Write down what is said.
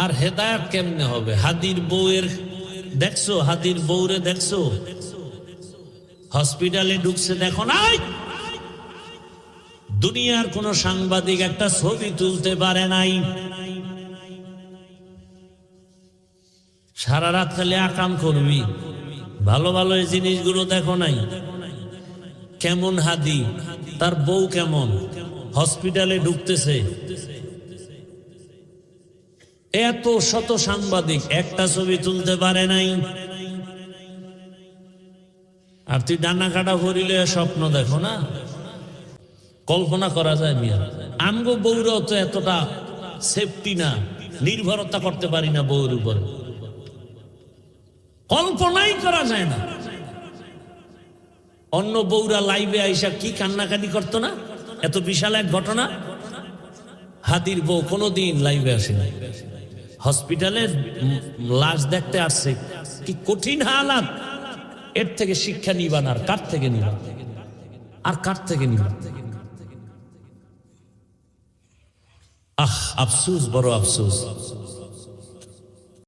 আর হেদায়েত কেমনে হবে? হাদির বউয়ের দেখছো, হাদির বউরে দেখছো হসপিটালে ঢুকছে, দেখো নাই? দুনিয়ার কোন সাংবাদিক একটা ছবি তুলতে পারে নাই। সারা রাত খালি আকাম করবি, ভালো ভালো এই জিনিসগুলো দেখো নাই? কেমন হাদি, তার বউ কেমন, হসপিটালে ঢুকতেছে, এত শত সাংবাদিক একটা ছবি তুলতে পারে নাই। আর তুই ডানা কাটা ভরিলে স্বপ্ন দেখো না? কল্পনা করা যায় মিয়া? আমগো বউরাও তো এতটা সেফটি না, নির্ভরতা করতে পারি না বউর উপরে, কল্পনাই করা যায় না। অন্য বউরা লাইভে আইসা কি কান্নাকাটি করতো না? এত বিশাল এক ঘটনা। হাদির বউ কোনোদিন লাইভে আসে না, হসপিটালে লাশ দেখতে আসছে। কি কঠিন হালাত! এর থেকে শিক্ষা নিবান আর কার থেকে নিবান? আর কার থেকে নিবান? আহ, আফসোস, বড় আফসোস।